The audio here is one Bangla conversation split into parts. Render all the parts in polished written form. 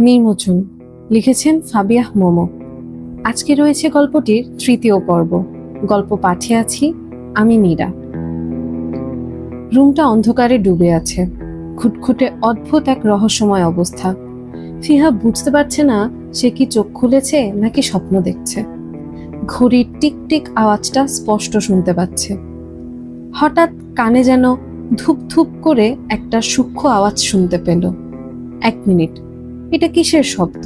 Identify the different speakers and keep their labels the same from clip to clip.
Speaker 1: নির্মোচন লিখেছেন ফাবিয়াহ মোমো। আজকে রয়েছে গল্পটির তৃতীয় পর্ব। গল্প পাঠে আছি আমি মীরা। রুমটা অন্ধকারে ডুবে আছে। খুটখুটে অদ্ভুত এক রহস্যময় অবস্থা। ফিহা বুঝতে পারছে না সে কি চোখ খুলেছে নাকি স্বপ্ন দেখছে। ঘড়ির টিকটিক আওয়াজটা স্পষ্ট শুনতে পাচ্ছে। হঠাৎ কানে যেন ধুপ ধুপ করে একটা সূক্ষ্ম আওয়াজ শুনতে পেল। 1 মিনিট, এটা কিসের শব্দ?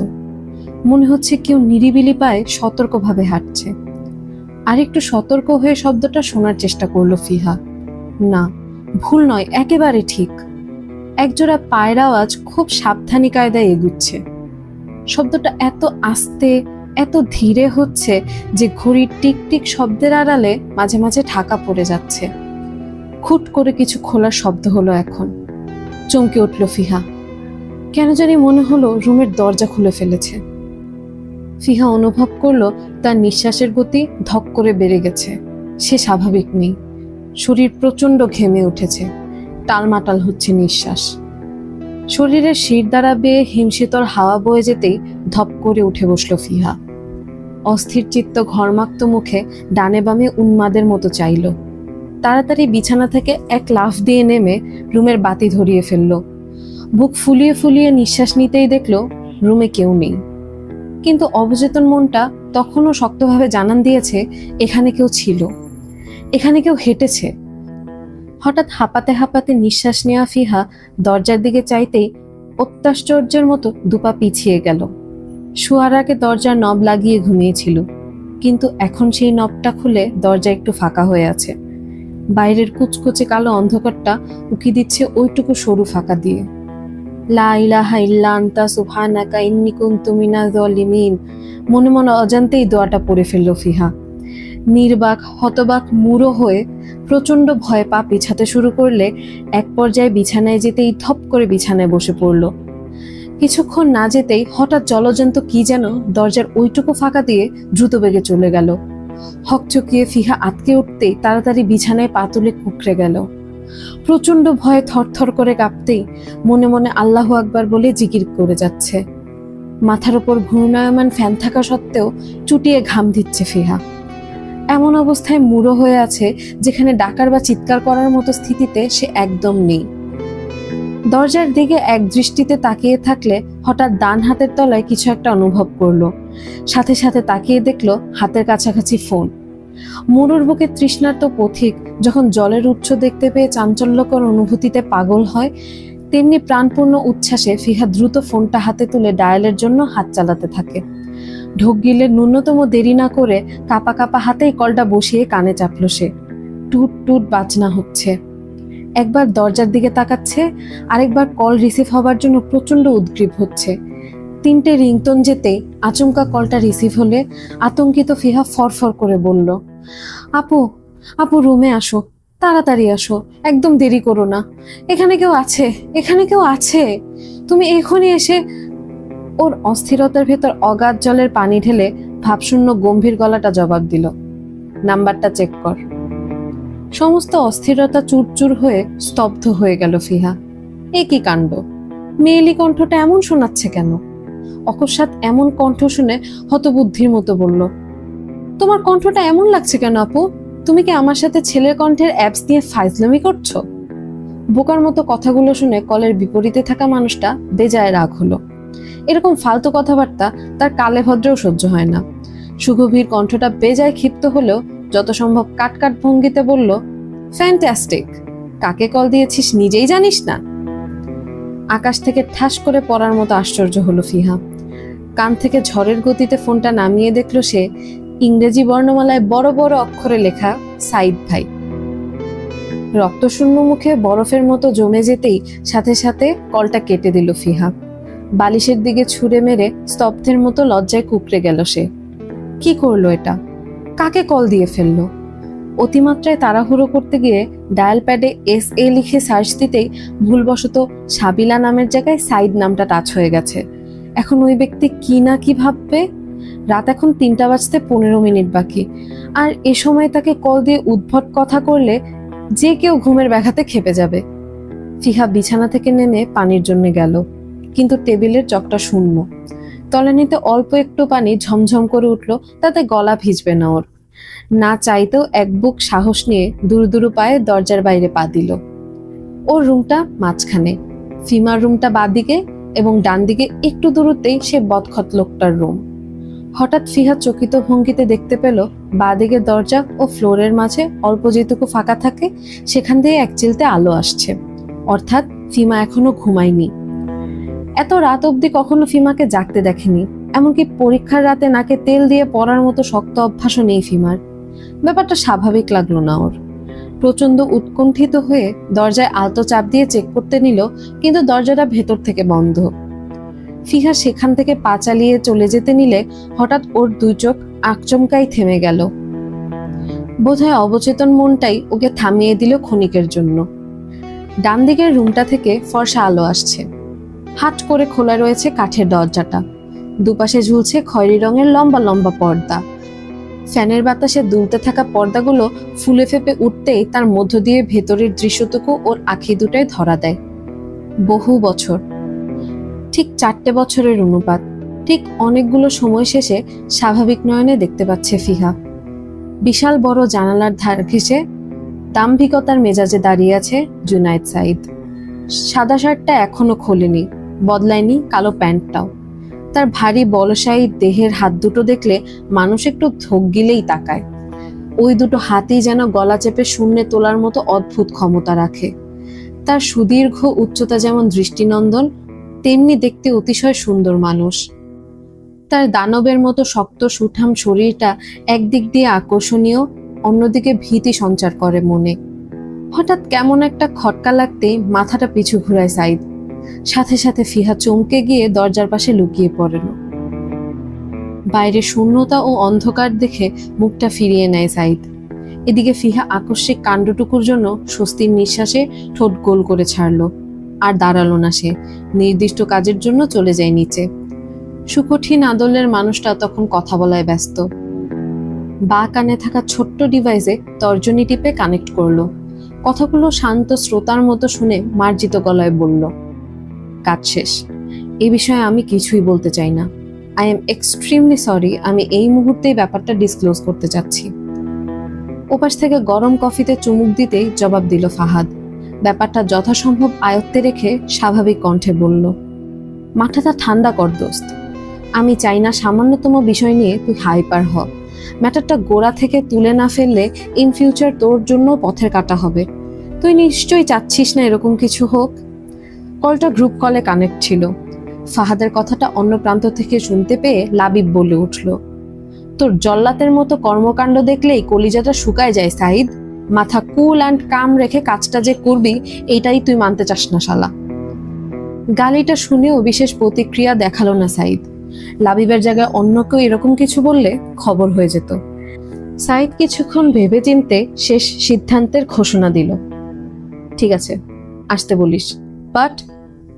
Speaker 1: মনে হচ্ছে কেউ নিরিবিলি পায়ে সতর্কভাবে হাঁটছে। আর একটু সতর্ক হয়ে শব্দটা শোনার চেষ্টা করলো ফিহা। না, ভুল নয়, একেবারে ঠিক। একজোড়া পায়ের আওয়াজ খুব সাবধানী কায়দায় এগুচ্ছে। শব্দটা এত আস্তে, এত ধীরে হচ্ছে যে ঘড়ির টিকটিক শব্দের আড়ালে মাঝে মাঝে ঢাকা পড়ে যাচ্ছে। খুট করে কিছু খোলার শব্দ হলো এখন। চমকে উঠল ফিহা। কেন জানি মনে হলো রুমের দরজা খুলে ফেলেছে। ফিহা অনুভব করলো তার নিঃশ্বাসের গতি ধক করে বেড়ে গেছে। সে স্বাভাবিক নেই। শরীর প্রচন্ড ঘেমে উঠেছে। টালমাটাল হচ্ছে নিঃশ্বাস। শরীরের শির দ্বারা বেয়ে হিমশীতল হাওয়া বয়ে যেতেই ধপ করে উঠে বসলো ফিহা। অস্থির চিত্ত ঘর্মাক্ত মুখে ডানে বামে উন্মাদের মতো চাইল। তাড়াতাড়ি বিছানা থেকে এক লাফ দিয়ে নেমে রুমের বাতি ধরিয়ে ফেলল। বুক ফুলিয়ে ফুলিয়ে নিঃশ্বাস নিতেই দেখলো রুমে কেউ নেই। কিন্তু অবচেতন মনটা তখনও শক্তভাবে জানান দিয়েছে এখানে কেউ ছিল, এখানে কেউ হেঁটেছে। হঠাৎ হাঁপাতে হাঁপাতে নিঃশ্বাস নেওয়া ফিহা দরজার দিকে চাইতেই অত্যাশ্চর্যের মতো দুপা পিছিয়ে গেল। শোয়ার আগে দরজার নব লাগিয়ে ঘুমিয়েছিল, কিন্তু এখন সেই নবটা খুলে দরজা একটু ফাঁকা হয়ে আছে। বাইরের কুচকুচে কালো অন্ধকারটা উকি দিচ্ছে ওইটুকু সরু ফাঁকা দিয়ে। লা ইলাহা ইল্লা আনতা সুবহানাকা ইন্নী কুনতু মিনাজ জালিমিন। মনে মনে অজান্তেই দোয়াটা পড়ে ফেলল ফিহা। নির্বাক হতবাক মুড়ো হয়ে প্রচন্ড ভয়ে পা পিছাতে শুরু করলে এক পর্যায়ে বিছানায় যেতেই ধপ করে বিছানায় বসে পড়ল। কিছুক্ষণ না যেতেই হঠাৎ জলজন্ত কি যেন দরজার ওইটুকু ফাঁকা দিয়ে দ্রুত বেগে চলে গেল। হকচকিয়ে ফিহা আটকে উঠতেই তাড়াতাড়ি বিছানায় পা তুলে কুঁকড়ে গেল। প্রচন্ড ভয়ে থরথর করে কাঁপতেই মনে মনে আল্লাহু আকবার বলে জিকির করে যাচ্ছে। মাথার উপর ঘূর্ণায়মান ফ্যান থাকা সত্ত্বেও চুটিয়ে ঘাম দিচ্ছে ফিহা। এমন অবস্থায় মুড়ো হয়ে আছে যেখানে ডাকার বা চিৎকার করার মতো স্থিতিতে সে একদম নেই। দরজার দিকে এক দৃষ্টিতে তাকিয়ে থাকলে হঠাৎ ডান হাতের তলায় কিছু একটা অনুভব করলো। সাথে সাথে তাকিয়ে দেখলো হাতের কাছাকাছি ফোন। মরুর বুকে তৃষ্ণার্ত পথিক যখন জলের উৎস দেখতে পেয়ে চাঞ্চল্যকর অনুভূতিতে পাগল হয়, তেমনি প্রাণপূর্ণ উচ্ছ্বাসে ফিহা দ্রুত ফোনটা হাতে তুলে ডায়ালের জন্য হাত চালাতে থাকে। ঢোক গিলে ন্যূনতম দেরি না করে কাপা কাপা হাতেই কলটা বসিয়ে কানে চাপলো সে। টুট টুট বাজনা হচ্ছে। একবার দরজার দিকে তাকাচ্ছে, আরেকবার কল রিসিভ হবার জন্য প্রচন্ড উদ্গ্রীব হচ্ছে। 3টে রিংটোন যেতেই আচমকা কলটা রিসিভ হলে আতঙ্কিত ফিহা ফরফর করে বলল, আপু আপু রুমে আসো, তাড়াতাড়ি আসো, একদম দেরি করো না। এখানে কেউ আছে, এখানে কেউ আছে, তুমি এখনই এসে। ওর অস্থিরতার ভেতর অগাধ জলের পানি ঢেলে ভাবশূন্য গম্ভীর গলাটা জবাব দিল, নাম্বারটা চেক কর। সমস্ত অস্থিরতা চুরচুর হয়ে স্তব্ধ হয়ে গেল ফিহা। এ কি কাণ্ড! মেয়েলি কণ্ঠটা এমন শোনাচ্ছে কেন? অকস্মাৎ এমন কণ্ঠ শুনে হতবুদ্ধির মতো বলল, তোমার কণ্ঠটা এমন লাগছে কেন আপু? তুমি কি আমার সাথে ছেলের কণ্ঠের অ্যাপস দিয়ে ফাইজলামি করছো? বোকার মতো কথাগুলো শুনে কলের বিপরীতে থাকা মানুষটা বেজায় রাগ হলো। এরকম ফালতু কথাবার্তা তার কালে ভদ্রেও সহ্য হয় না। সুগভীর কণ্ঠটা বেজায় ক্ষিপ্ত হলেও যত সম্ভব কাটকাট ভঙ্গিতে বলল, ফ্যান্টাস্টিক! কাকে কল দিয়েছিস নিজেই জানিস না? আকাশ থেকে ঠাস করে পড়ার মতো আশ্চর্য হলো ফিহা। কান থেকে ঝড়ের গতিতে ফোনটা নামিয়ে দেখলো সে ইংরেজি বর্ণমালায় বড় বড় অক্ষরে লেখা সাইদ ভাই। রক্তশূন্য মুখে বরফের মতো জমে যেতেই সাথে সাথে কলটা কেটে দিল ফিহা। বালিশের দিকে ছুঁড়ে মেরে স্তব্ধের মতো লজ্জায় কুঁকড়ে গেল সে। কি করলো এটা? কাকে কল দিয়ে ফেললো? অতিমাত্রায় তাড়াহুড়ো করতে গিয়ে ডায়াল প্যাডে SA লিখে সার্চ দিতেই ভুলবশত সাবিলা নামের জায়গায় সাইদ নামটা টাচ হয়ে গেছে। এখন ওই ব্যক্তি কি না কি ভাববে। রাত এখন 3টা বাজতে 15 মিনিট বাকি, আর এ সময় তাকে কল দিয়ে উদ্ভট কথা করলে যে কেউ ঘুমের ব্যাঘাতে খেপে যাবে। ফিহা বিছানা থেকে নেমে পানির জন্য গেল। কিন্তু টেবিলের জগটা শূন্য। তলানিতে অল্প একটু পানি ঝমঝম করে উঠল, তাতে গলা ভিজবে না ওর। না চাইতেও এক বুক সাহস নিয়ে দুরু পায়ে দরজার বাইরে পা দিল। ওর রুমটা মাঝখানে, ফিমার রুমটা বাঁদিকে, এবং ডান দিকে একটু দূরত্বেই সে বদখত লোকটার রুম। হঠাৎ ফিহা চকিত ভঙ্গিতে দেখতে পেল বাঁদিকের দরজা ও ফ্লোরের মাঝে অল্প যেটুকু ফাঁকা থাকে সেখান দিয়ে এক চিলতে আলো আসছে, অর্থাৎ ফিমা এখনো ঘুমায়নি। এত রাত অবধি কখনো ফিমাকে জাগতে দেখেনি, এমনকি পরীক্ষার রাতে নাকে তেল দিয়ে পড়ার মতো শক্ত অভ্যাসও নেই ফিমার। ব্যাপারটা স্বাভাবিক লাগলো না ওর। প্রচন্ড উৎকণ্ঠিত হয়ে দরজায় আলতো চাপ দিয়ে চেক করতে নিল, কিন্তু দরজাটা ভেতর থেকে বন্ধ। ফিহা সেখান থেকে পা চালিয়ে চলে যেতে নিলে হঠাৎ ওর দুই চোখ আচমকাই থেমে গেল। বোধহয় অবচেতন মনটাই ওকে থামিয়ে দিল ক্ষণিকের জন্য। ডান দিকের রুমটা থেকে ফর্সা আলো আসছে। হাট করে খোলা রয়েছে কাঠের দরজাটা, দুপাশে ঝুলছে খয়েরি রঙের লম্বা লম্বা পর্দা। ফ্যানের বাতাসে দুলতে থাকা পর্দাগুলো ফুলে ফেপে উঠতেই তার মধ্য দিয়ে ভেতরের দৃশ্যটুকু ওর আঁখি দুটায় ধরা দেয়। বহু বছর, ঠিক 4টে বছরের অনুপাত, ঠিক অনেকগুলো সময় শেষে স্বাভাবিক নয়নে দেখতে পাচ্ছে ফিহা। বিশাল বড় জানালার ধার ঘেঁষে দাম্ভিকতার মেজাজে দাঁড়িয়ে আছে জুনায়েদ সাঈদ। সাদা শার্টটা এখনো খোলেনি, বদলায়নি কালো প্যান্টটাও। তার ভারী বলশায়ী দেহের হাত দুটো দেখলে মানুষ একটু ধোক গিলেই তাকায়। ওই দুটো হাতই যেন গলা চেপে শূন্যে তোলার মতো অদ্ভুত ক্ষমতা রাখে। তার সুদীর্ঘ উচ্চতা যেমন দৃষ্টিনন্দন, তেমনি দেখতে অতিশয় সুন্দর মানুষ। তার দানবের মতো শক্ত সুঠাম শরীরটা একদিক দিয়ে আকর্ষণীয়, অন্যদিকে ভীতি সঞ্চার করে মনে। হঠাৎ কেমন একটা খটকা লাগতেই মাথাটা পিছু ঘুরায় সাঈদ। সাথে সাথে ফিহা চমকে গিয়ে দরজার পাশে লুকিয়ে পড়ল। বাইরে শূন্যতা ও অন্ধকার দেখে মুখটা ফিরিয়ে নেয় সাঈদ। এদিকে ফিহা আকস্মিক কাণ্ডটুকুর জন্য স্বস্তির নিঃশ্বাসে ঠোঁট গোল করে ছাড়ল। আর দাঁড়ালো না সে, নির্দিষ্ট কাজের জন্য চলে যায় নিচে। সুকঠিন আদলের মানুষটা তখন কথা বলায় ব্যস্ত। বা কানে থাকা ছোট্ট ডিভাইসে তর্জনী টিপে কানেক্ট করলো। কথাগুলো শান্ত শ্রোতার মতো শুনে মার্জিত গলায় বলল, কাজ শেষ। এই বিষয়ে আমি কিছুই বলতে চাই না। আই এম এক্সট্রিমলি সরি, আমি এই মুহূর্তেই ব্যাপারটা ডিসক্লোজ করতে চাচ্ছি। ওপাশ থেকে গরম কফিতে চুমুক দিতেই জবাব দিল ফাহাদ। ব্যাপারটা যথাসম্ভব আয়ত্তে রেখে স্বাভাবিক কণ্ঠে বলল, মাথাটা ঠান্ডা কর দোস্ত। আমি চাই না সামান্যতম বিষয় নিয়ে তুই হাইপার হ। ম্যাটারটা গোড়া থেকে তুলে না ফেললে ইন ফিউচার তোর জন্য পথের কাটা হবে। তুই নিশ্চয়ই চাচ্ছিস না এরকম কিছু হোক। কলটা গ্রুপ কলে কানেক্ট ছিল। ফাহাদের কথাটা অন্য প্রান্ত থেকে শুনতে পেয়ে লাবিব বলে উঠল, তোর জল্লাতের মতো কর্মকাণ্ড দেখলেই কলিজাটা শুকায় যায় সাঈদ। মাথা কুল অ্যান্ড কাম রেখে কাজটা যে করবি এইটাই তুই মানতে চাস না শালা। গালিটা শুনেও বিশেষ প্রতিক্রিয়া দেখালো না সাঈদ। লাবিবের জায়গায় অন্য কেউ এরকম কিছু বললে খবর হয়ে যেত। সাঈদ কিছুক্ষণ ভেবে চিনতে শেষ সিদ্ধান্তের ঘোষণা দিল, ঠিক আছে আসতে বলিস, বাট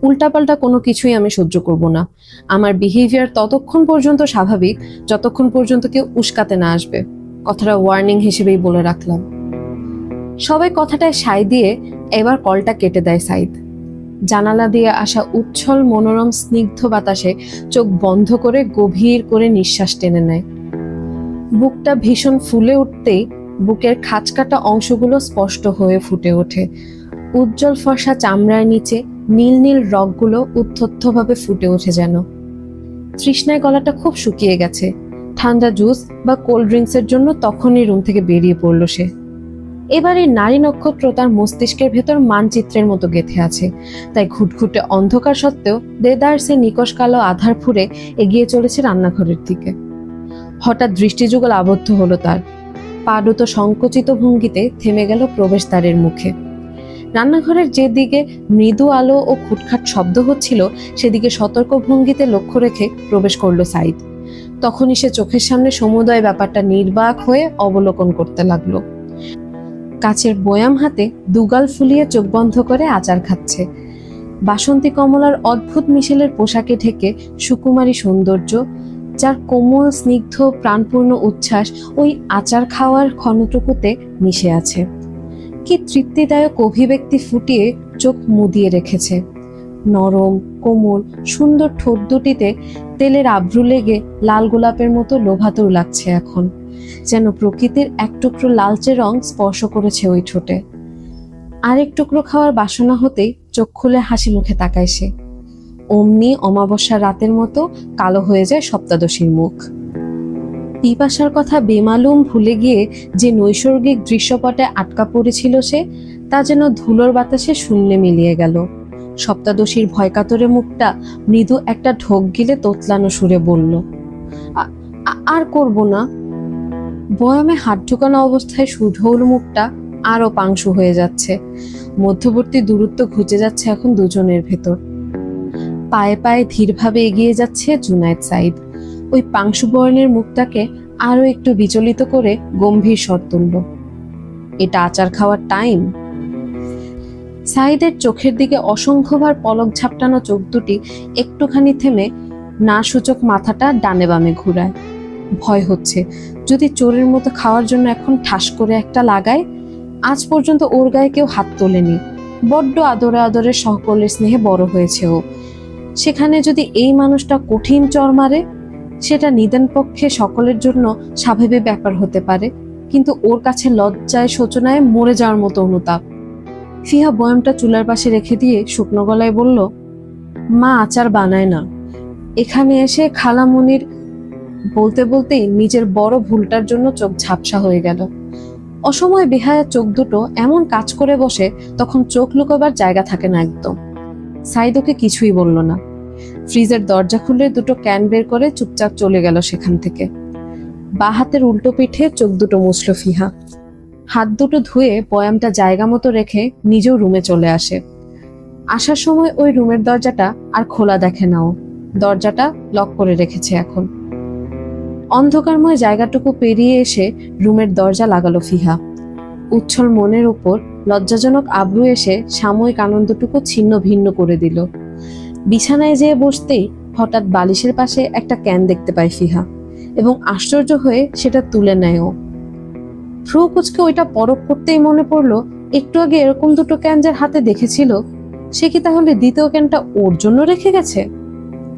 Speaker 1: উল্টাপাল্টা কোনো কিছুই আমি সহ্য করব না। আমার বিহেভিয়ার ততক্ষণ পর্যন্ত স্বাভাবিক যতক্ষণ পর্যন্ত কেউ উস্কাতে না আসবে। কথাটা ওয়ার্নিং হিসেবেই বলে রাখলাম। সবাই কথাটায় সায় দিয়ে এবার কলটা কেটে দেয় সাঈদ। জানালা দিয়ে আসা উচ্ছল মনোরম স্নিগ্ধ বাতাসে চোখ বন্ধ করে গভীর করে নিঃশ্বাস টেনে নেয়। বুকটা ভীষণ ফুলে উঠতেই বুকের খাঁচকাটা অংশগুলো স্পষ্ট হয়ে ফুটে ওঠে। উজ্জ্বল ফর্সা চামড়ার নিচে নীল নীল রগগুলো উত্থিতভাবে ফুটে ওঠে যেন। তৃষ্ণায় গলাটা খুব শুকিয়ে গেছে। ঠান্ডা জুস বা কোল্ড ড্রিঙ্কসের জন্য তখনই রুম থেকে বেরিয়ে পড়ল সে। এবার এই নারী নক্ষত্র তার মস্তিষ্কের ভেতর মানচিত্রের মতো গেঁথে আছে, তাই ঘুটঘুটে অন্ধকার সত্ত্বেও দেদার সে নিকশ কালো আধার ফুঁড়ে এগিয়ে চলেছে রান্নাঘরের দিকে। হঠাৎ দৃষ্টিযুগল আবদ্ধ হলো তার। পাদুত সংকুচিত ভঙ্গিতে থেমে গেল প্রবেশদ্বারের মুখে। রান্নাঘরের যেদিকে মৃদু আলো ও খুটখাট শব্দ হচ্ছিল সেদিকে সতর্ক ভঙ্গিতে লক্ষ্য রেখে প্রবেশ করলো সাঈদ। তখনই সে চোখের সামনে সমুদয় ব্যাপারটা নির্বাক হয়ে অবলোকন করতে লাগলো। কাচের বয়াম হাতে দুগাল ফুলিয়ে চোখ বন্ধ করে আচার খাচ্ছে। বাসন্তী কমলার অদ্ভুত মিশেলের পোশাকে ঢেকে সুকুমারী সৌন্দর্য, যার কোমল স্নিগ্ধ প্রাণপূর্ণ উচ্ছ্বাস ওই আচার খাওয়ার ক্ষণটুকুতে মিশে আছে। কি তৃপ্তিদায়ক অভিব্যক্তি ফুটিয়ে চোখ মুদিয়ে রেখেছে। নরম কোমল সুন্দর ঠোঁট দুটিতে তেলের আভ্রু লেগে লাল গোলাপের মতো লোভাতুর লাগছে এখন, যেন প্রকৃতির এক টুকরো লালচে রং স্পর্শ করেছে ওই ঠোঁটে। আরেক টুকরো খাওয়ার বাসনা হতেই চোখ খুলে হাসি মুখে তাকায় সে। অমনি অমাবস্যার রাতের মতো কালো হয়ে যায় সপ্তাদশীর মুখ। পিপাসার কথা বেমালুম ভুলে গিয়ে যে নৈসর্গিক দৃশ্যপটে আটকা পড়েছিল সে, তা যেন ধুলোর বাতাসে শূন্যে মিলিয়ে গেল। সপ্তাদশীর ভয়কাতরে মুখটা মৃদু একটা ঢোক গিলে তোতলানো সুরে বলল, আর করব না। বয়ামে হাত ঢুকানো অবস্থায় সুঢৌল মুখটা আরো পাংশু হয়ে যাচ্ছে। মধ্যবর্তী দূরত্ব ঘুচে যাচ্ছে এখন দুজনের ভেতর। পায়ে পায়ে ধীরভাবে এগিয়ে যাচ্ছে জুনায়েদ সাইদ। ওই পাংশু বর্ণের মুখটাকে আরো একটু বিচলিত করে গম্ভীর স্বর তুলল, এটা আচার খাওয়ার টাইম? সাইদের চোখের দিকে অসংখ্যবার পলক ঝাপটানো চোখ দুটি একটুখানি থেমে না সূচক মাথাটা ডানে বামে ঘুরায়। ভয় হচ্ছে, যদি চোরের মতো খাওয়ার জন্য এখন ঠাস করে একটা লাগায়। আজ পর্যন্ত ওর গায়ে কেউ হাত তোলেনি, বড্ড আদরে আদরে সকলের স্নেহে বড় হয়েছে ও। সেখানে যদি এই মানুষটা কঠিন চর মারে, সেটা নিদান পক্ষে সকলের জন্য স্বাভাবিক ব্যাপার হতে পারে, কিন্তু ওর কাছে লজ্জায় শোচনায় মরে যাওয়ার মতো অনুতাপ। ফিহা বয়ামটা চুলার পাশে রেখে দিয়ে শুকনো গলায় বলল, মা আচার বানায় না। এখানে এসে খালামণির বলতে বলতেই নিজের বড় ভুলটার জন্য চোখ ঝাপসা হয়ে গেল। অসময়ে বেহায়া চোখ দুটো এমন কাজ করে বসে, তখন চোখ লুকোবার জায়গা থাকে না একদম। সাইদ ওকে কিছুই বলল না। ফ্রিজের দরজা খুলে দুটো ক্যান বের করে চুপচাপ চলে গেল সেখান থেকে। বা হাতের উল্টো পিঠে চোখ দুটো মুছল ফিহা। হাত দুটো ধুয়ে বয়ামটা জায়গা মতো রেখে নিজেও রুমে চলে আসে। আসার সময় ওই রুমের দরজাটা আর খোলা দেখে না ও, দরজাটা লক করে রেখেছে এখন। অন্ধকারময় জায়গাটুকু পেরিয়ে এসে রুমের দরজা লাগালো ফিহা। উচ্ছল মনের উপর লজ্জাজনক আবরু এসে সাময়িক আনন্দটুকু ছিন্ন ভিন্ন করে দিল। বিছানায় যেয়ে বসতেই হঠাৎ বালিশের পাশে একটা ক্যান দেখতে পায় ফিহা, এবং আশ্চর্য হয়ে সেটা তুলে নেয় ও। ফ্রু কুচকে ওইটা পরখ করতেই মনে পড়লো, একটু আগে এরকম দুটো ক্যান যার হাতে দেখেছিল, সে কি তাহলে দ্বিতীয় ক্যানটা ওর জন্য রেখে গেছে?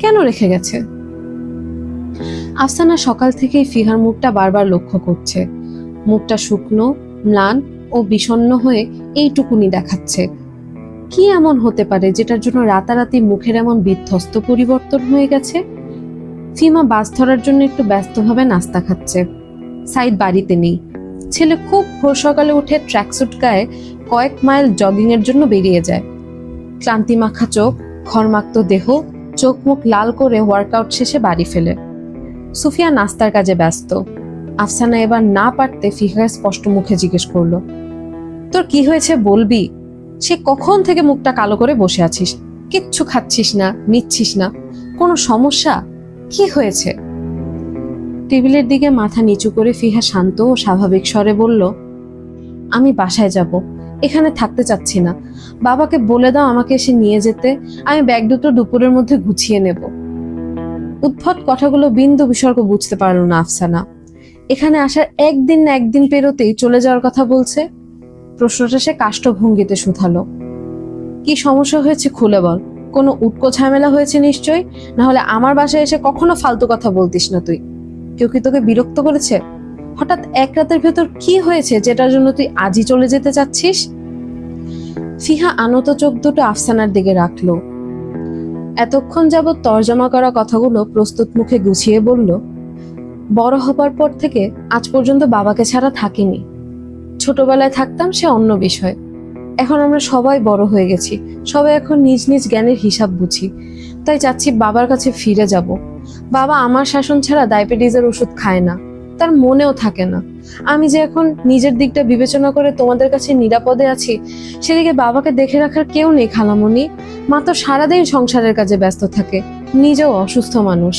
Speaker 1: কেন রেখে গেছে? আফসানা সকাল থেকেই ফিহার মুখটা বারবার লক্ষ্য করছে। মুখটা শুকনো, ম্লান ও বিষণ্ণ হয়ে এইটুকুনি দেখাচ্ছে। কি এমন হতে পারে যেটার জন্য রাতারাতি মুখের এমন বিধ্বস্ত পরিবর্তন হয়ে গেছে? ফিমা বাস ধরার জন্য একটু ব্যস্তভাবে নাস্তা খাচ্ছে। সাইদ বাড়িতে নেই। ছেলে খুব ভোর সকালে উঠে ট্র্যাকস্যুট গায়ে কয়েক মাইল জগিং এর জন্য বেরিয়ে যায়। ক্লান্তি মাখা চোখ, ঘরমাক্ত দেহ, চোখ মুখ লাল করে ওয়ার্কআউট শেষে বাড়ি ফেলে। সুফিয়া নাস্তার কাজে ব্যস্ত। আফসানা এবার না পারতে ফিহাকে স্পষ্ট মুখে জিজ্ঞেস করলো, তোর কি হয়েছে বলবি? সে কখন থেকে মুখটা কালো করে বসে আছিস, কিচ্ছু খাচ্ছিস না, নিচ্ছিস না, কোনো সমস্যা? কি হয়েছে? টেবিলের দিকে মাথা নিচু করে ফিহা শান্ত ও স্বাভাবিক স্বরে বলল, আমি বাসায় যাব, এখানে থাকতে চাচ্ছি না। বাবাকে বলে দাও আমাকে এসে নিয়ে যেতে, আমি ব্যাগ দুটো দুপুরের মধ্যে গুছিয়ে নেব। উদ্ভট কথাগুলো বিন্দু বিসর্গ বুঝতে পারল না আফসানা। এখানে আসার একদিন না একদিন পেরোতেই চলে যাওয়ার কথা বলছে। প্রশ্নটা সে কাষ্ঠভঙ্গিতে শুধালো, কি সমস্যা হয়েছে খুলে বল। কোনো উটকো ঝামেলা হয়েছে নিশ্চয়ই, না হলে আমার বাসায় এসে কখনো ফালতু কথা বলতিস না তুই। কেউ কি তোকে বিরক্ত করেছে? হঠাৎ এক রাতের ভেতর কি হয়েছে যেটার জন্য তুই আজই চলে যেতে চাচ্ছিস? ফিহা আনত চোখ দুটো আফসানার দিকে রাখলো। এতক্ষণ যাবৎ তর্জমা করা কথাগুলো প্রস্তুত মুখে গুছিয়ে বলল, বড় হবার পর থেকে আজ পর্যন্ত বাবাকে ছাড়া থাকিনি। ছোটবেলায় থাকতাম সে অন্য বিষয়। এখন আমরা সবাই বড় হয়ে গেছি, সবাই এখন নিজ নিজ জ্ঞানের হিসাব বুঝি। তাই চাচ্ছি বাবার কাছে ফিরে যাব। বাবা আমার শাসন ছাড়া ডায়াবেটিসের ওষুধ খায় না, তার মনেও থাকে না। আমি যে এখন নিজের দিকটা বিবেচনা করে তোমাদের কাছে নিরাপদে আছি, সেদিকে বাবাকে দেখে রাখার কেউ নেই খালামণি। মা তো সারাদিন সংসারের কাজে ব্যস্ত থাকে, নিজেও অসুস্থ মানুষ।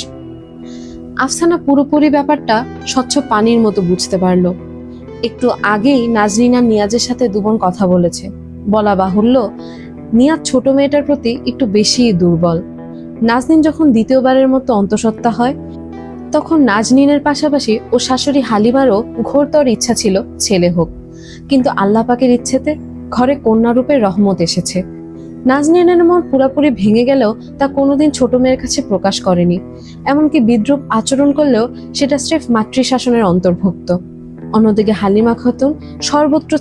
Speaker 1: আফসানা পুরোপুরি ব্যাপারটা স্বচ্ছ পানির মতো বুঝতে পারলো। একটু আগেই নাজনীন আর নিয়াজের সাথে দুজন কথা বলেছে। বলা বাহুল্য, নিয়াজ ছোট মেয়েটার প্রতি একটু বেশি দুর্বল। নাজনীন যখন দ্বিতীয়বারের মতো অন্তঃসত্ত্বা হয়, তখন নাজনীনের পাশাপাশি ও শাশুড়ি হালিমারও ঘোরতর ইচ্ছা ছিল ছেলে হোক, কিন্তু আল্লাহ পাকের ইচ্ছেতে ঘরে কন্যারূপে রহমত এসেছে। নাজনীনের মন পুরোপুরি ভেঙে গেলেও তা কোনোদিন ছোট মেয়ের কাছে প্রকাশ করেনি। এমনকি বিদ্রূপ আচরণ করলেও সেটা স্রেফ মাতৃশাসনের অন্তর্ভুক্ত। অন্যদিকে হালিমা খাতুন সর্বত্র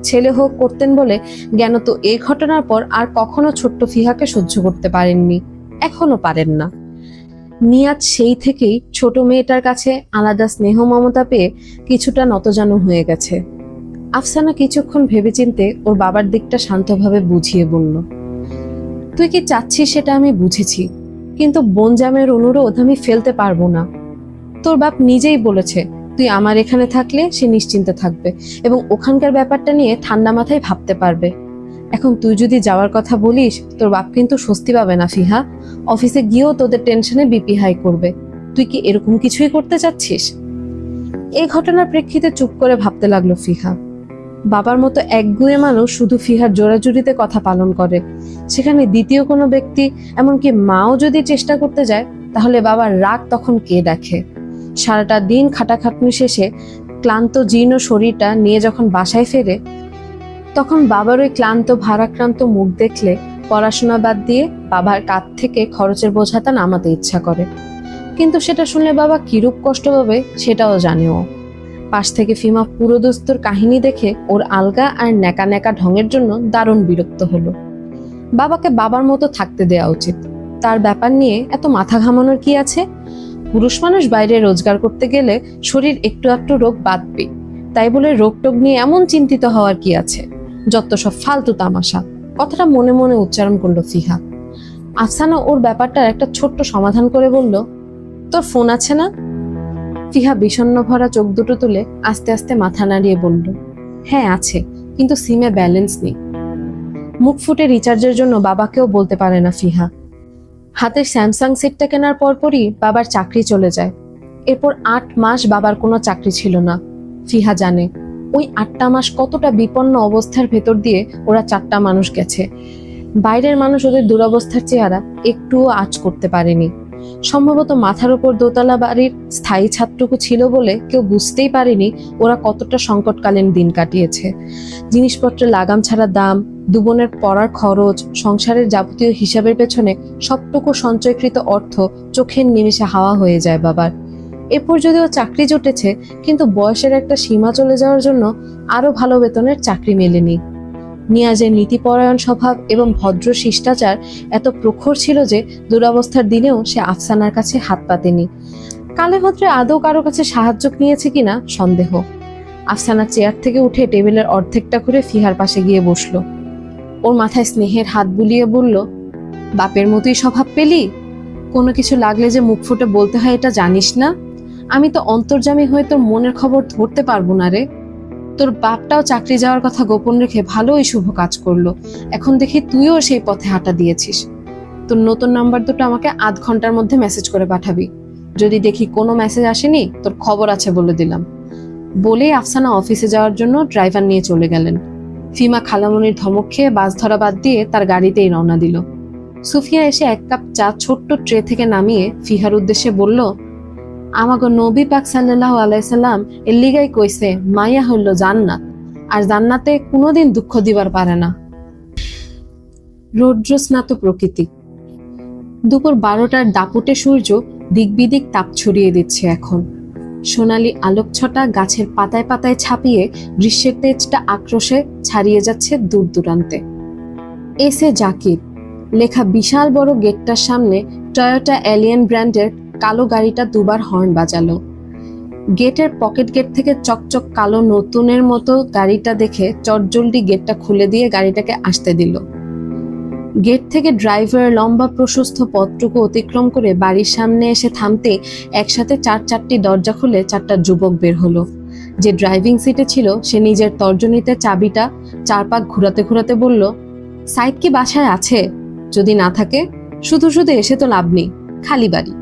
Speaker 1: ছেলে হোক করতেন বলে জ্ঞানত এই ঘটনার পর আর কখনো ছোট্ট ফিহাকে সহ্য করতে পারেননি, এখনো পারেন না। নিয়াত সেই থেকেই ছোট মেয়েটার কাছে আলাদা স্নেহ মমতা পেয়ে কিছুটা নতজানু হয়ে গেছে। আফসানা কিছুক্ষণ ভেবেচিন্তে ওর বাবার দিকটা শান্তভাবে বুঝিয়ে বলল, তুই কি চাচ্ছিস সেটা আমি বুঝেছি, কিন্তু বোনজামের অনুরোধ আমি ফেলতে পারবো না। তোর বাপ নিজেই বলেছে তুই আমার এখানে থাকলে সে নিশ্চিন্তে থাকবে এবং ওখানকার ব্যাপারটা নিয়ে ঠান্ডা মাথায় ভাবতে পারবে। এখন তুই যদি যাওয়ার কথা বলিস তোর বাপ কিন্তু স্বস্তি পাবে না ফিহা, অফিসে গিয়েও তোদের টেনশনে বিপি হাই করবে। তুই কি এরকম কিছুই করতে চাচ্ছিস? এই ঘটনার প্রেক্ষিতে চুপ করে ভাবতে লাগলো ফিহা। বাবার মতো একগুঁয়ে মানুষ শুধু ফিহার জোরাজুরিতে কথা পালন করে, সেখানে দ্বিতীয় কোনো ব্যক্তি এমনকি মাও যদি চেষ্টা করতে যায় তাহলে বাবার রাগ তখন কে দেখে? সারাটা দিন খাটাখাটনি শেষে ক্লান্ত জীর্ণ শরীরটা নিয়ে যখন বাসায় ফেরে তখন বাবার ওই ক্লান্ত ভারাক্রান্ত মুখ দেখলে পড়াশোনা বাদ দিয়ে বাবার কাঁধ থেকে খরচের বোঝাটা নামাতে ইচ্ছা করে। কিন্তু সেটা শুনলে বাবা কিরূপ কষ্ট পাবে সেটাও জানেও। পাশ থেকে ফিমা পুরোদস্তুর কাহিনী দেখে ওর আলগা আর ন্যাকা ন্যাকা ঢঙের জন্য দারুণ বিরক্ত হলো। বাবাকে বাবার মতো থাকতে দেওয়া উচিত, তার ব্যাপার নিয়ে এত মাথা ঘামানোর কি আছে? পুরুষ মানুষ বাইরে রোজগার করতে গেলে শরীর একটু একটু রোগ বাঁধবে, তাই বলে রোগ টোগ নিয়ে এমন চিন্তিত হওয়ার কি আছে? যত সব ফালতু তামাশা। কথাটা মনে মনে উচ্চারণ করলো ফিহা। আফসানা ওর ব্যাপারটার একটা ছোট্ট সমাধান করে বলল, তোর ফোন আছে না? ফিহা বিষণ্ণ ভরা চোখ দুটো তুলে আস্তে আস্তে মাথা নাড়িয়ে বলল, হ্যাঁ আছে, কিন্তু সিমে ব্যালেন্স নেই। মুখ ফুটে রিচার্জের জন্য বাবাকেও বলতে পারে না ফিহা। হাতের স্যামসাং সেটটা কেনার পরপরই বাবার চাকরি চলে যায়। এরপর 8 মাস বাবার কোনো চাকরি ছিল না। ফিহা জানে ওই 8টা মাস কতটা বিপন্ন অবস্থার ভেতর দিয়ে ওরা 4টা মানুষ গেছে। বাইরের মানুষ ওদের দুরবস্থার চেহারা একটুও আঁচ করতে পারেনি। সম্ভবত মাথার উপর দোতলা বাড়ির স্থায়ী ছাদটুকু ছিল বলে কেউ বুঝতেই পারেনি ওরা কতটা সংকটকালীন দিন কাটিয়েছে। জিনিসপত্রের লাগাম ছাড়া দাম, দুবোনের পড়ার খরচ, সংসারের যাবতীয় হিসাবের পেছনে সবটুকু সঞ্চয়কৃত অর্থ চোখের নিমেষে হাওয়া হয়ে যায় বাবার। এরপর যদিও চাকরি জুটেছে, কিন্তু বয়সের একটা সীমা চলে যাওয়ার জন্য আরো ভালো বেতনের চাকরি মেলেনি। নিয়াজের নীতিপরায়ণ স্বভাব এবং ভদ্র শিষ্টাচার এত প্রখর ছিল যে দুরবস্থার দিনেও সে আফসানার কাছে হাত পাতেনি। কালে ভদ্রে আদৌ কারো কাছে সাহায্য নিয়েছে কিনা সন্দেহ। আফসানা চেয়ার থেকে উঠে টেবিলের অর্ধেকটা করে ফিহার পাশে গিয়ে বসলো। ওর মাথায় স্নেহের হাত বুলিয়ে বলল, বাপের মতোই স্বভাব পেলি? কোনো কিছু লাগলে যে মুখ ফুটে বলতে হয় এটা জানিস না? আমি তো অন্তর্যামী হয়ে তোর মনের খবর ধরতে পারবো না রে। তোর বাপটাও চাকরি যাওয়ার কথা গোপন রেখে ভালোই শুভ কাজ করলো। এখন দেখি তুইও সেই পথে হাঁটা দিয়েছিস। তোর নতুন নাম্বার দুটো আমাকে আধ ঘন্টার মধ্যে মেসেজ করে পাঠাবি। যদি দেখি কোনো মেসেজ আসেনি তোর খবর আছে বলে দিলাম। বলেই আফসানা অফিসে যাওয়ার জন্য ড্রাইভার নিয়ে চলে গেলেন। ফিমা খালামনির ধমক খেয়ে বাস ধরা বাদ দিয়ে তার গাড়িতেই রওনা দিল। সুফিয়া এসে 1 কাপ চা ছোট্ট ট্রে থেকে নামিয়ে ফিহার উদ্দেশ্যে বলল, আমাগো নবী পাক সাল্লাল্লাহু আলাইহি সাল্লাম এর লিগাই কইছে মাইয়া হইল জান্নাত, আর জান্নাতে কোনোদিন দুঃখ দিবার পারে না। রৌদ্রস্নাত প্রকৃতি। দুপুর 12টার দাপুটে সূর্য দিক বিদিক তাপ ছড়িয়ে দিচ্ছে এখন। সোনালি আলোকছটা গাছের পাতায় পাতায় ছাপিয়ে গ্রীষ্মের তেজটা আক্রোশে ছাড়িয়ে যাচ্ছে দূর দূরান্তে। এসে জাকির লেখা বিশাল বড় গেটটার সামনে টয়োটা এলিয়েন ব্র্যান্ডের কালো গাড়িটা দুবার হর্ন বাজালো। গেটের পকেট গেট থেকে চকচক কালো নতুনের মতো গাড়িটা দেখে চটজলদি গেটটা খুলে দিয়ে গাড়িটাকে আসতে দিল। গেট থেকে ড্রাইভার লম্বা প্রশস্ত পথটুকু অতিক্রম করে বাড়ির সামনে এসে থামতে একসাথে 4টি দরজা খুলে 4টা যুবক বের হলো। যে ড্রাইভিং সিটে ছিল সে নিজের তর্জনীতে চাবিটা 4 পাক ঘুরাতে ঘুরাতে বলল, সাইদ কি বাসায় আছে? যদি না থাকে শুধু শুধু এসে তো লাভ নেই, খালি বাড়ি।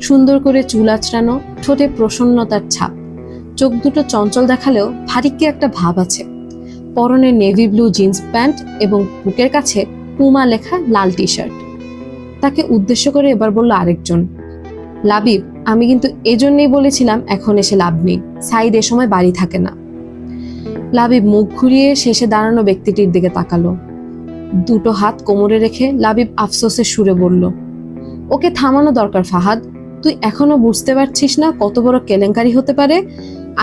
Speaker 1: সুন্দর করে চুল আঁচড়ানো, ঠোঁটে প্রসন্নতার ছাপ, চোখ দুটো চঞ্চল দেখালেও ভারী কি একটা ভাব আছে। পরনে নেভি ব্লু জিন্স প্যান্ট এবং বুকের কাছে পুমা লেখা লাল টি শার্ট। তাকে উদ্দেশ্য করে এবার বলল আরেকজন, লাবিব, আমি কিন্তু এজন্যই বলেছিলাম এখন এসে লাভ নেই, সাইদ এ সময় বাড়ি থাকে না। লাবিব মুখ ঘুরিয়ে শেষে দাঁড়ানো ব্যক্তিটির দিকে তাকালো। দুটো হাত কোমরে রেখে লাবিব আফসোসের সুরে বলল, ওকে থামানো দরকার ফাহাদ। তুই এখনো বুঝতে পারছিস না কত বড় কেলেঙ্কারি হতে পারে।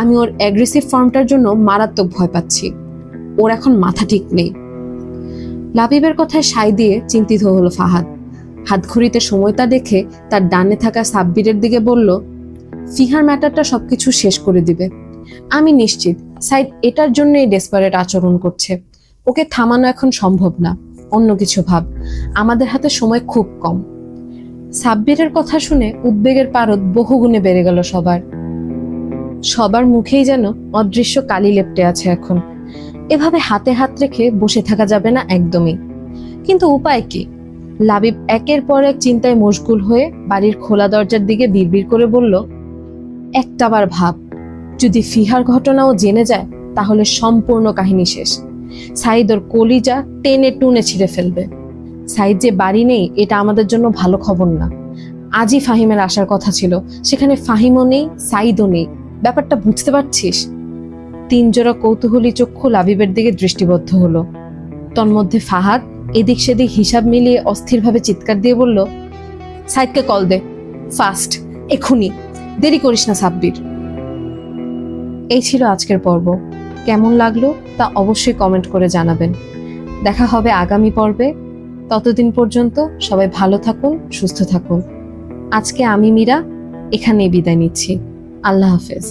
Speaker 1: আমি ওর অ্যাগ্রেসিভ ফর্মটার জন্য মারাত্মক ভয় পাচ্ছি। ওর এখন মাথা ঠিক নেই। লাবিবের কথায় সায় দিয়ে চিন্তিত হলো ফাহাদ। হাতঘড়িতে সময়টা দেখে তার ডানে থাকা সাব্বিরের দিকে বলল, ফিহার ম্যাটারটা সবকিছু শেষ করে দিবে। আমি নিশ্চিত সাইদ এটার জন্যই ডেসপারেট আচরণ করছে। ওকে থামানো এখন সম্ভব না। অন্য কিছু ভাব, আমাদের হাতে সময় খুব কম। সাব্বিরের কথা শুনে উদ্বেগের পারদ বহুগুণে বেড়ে গেল সবার মুখেই যেন অদৃশ্য কালি লেপ্টে আছে এখন। এভাবে হাতে হাত রেখে বসে থাকা যাবে না একদমই। কিন্তু উপায় কি? লাবিব একের পর এক চিন্তায় মশগুল হয়ে বাড়ির খোলা দরজার দিকে বিড়বিড় করে বলল, একটাবার ভাব, যদি ফিহার ঘটনাও জেনে যায় তাহলে সম্পূর্ণ কাহিনী শেষ। সাইদ ওর কলিজা টেনে টুনে ছিঁড়ে ফেলবে। সাইদ যে বাড়ি নেই এটা আমাদের জন্য ভালো খবর না। আজই ফাহিমের আসার কথা ছিল, সেখানে ফাহিমও নেই, সাইদও নেই। ব্যাপারটা বুঝতে পারছিস? 3 জোড়া কৌতূহলী চক্ষু লাবিবের দিকে দৃষ্টিবদ্ধ হলো। তন্মধ্যে ফাহাদ এদিক সেদিক হিসাব মিলিয়ে অস্থিরভাবে চিৎকার দিয়ে বলল, সাইদকে কল দে, ফাস্ট, এক্ষুনি, দেরি করিস না সাব্বির। এই ছিল আজকের পর্ব। কেমন লাগলো তা অবশ্যই কমেন্ট করে জানাবেন। দেখা হবে আগামী পর্বে। ততদিন পর্যন্ত সবাই ভালো থাকুন, সুস্থ থাকুন। আজকে আমি মীরা এখানেই বিদায় নিচ্ছি। আল্লাহ হাফেজ।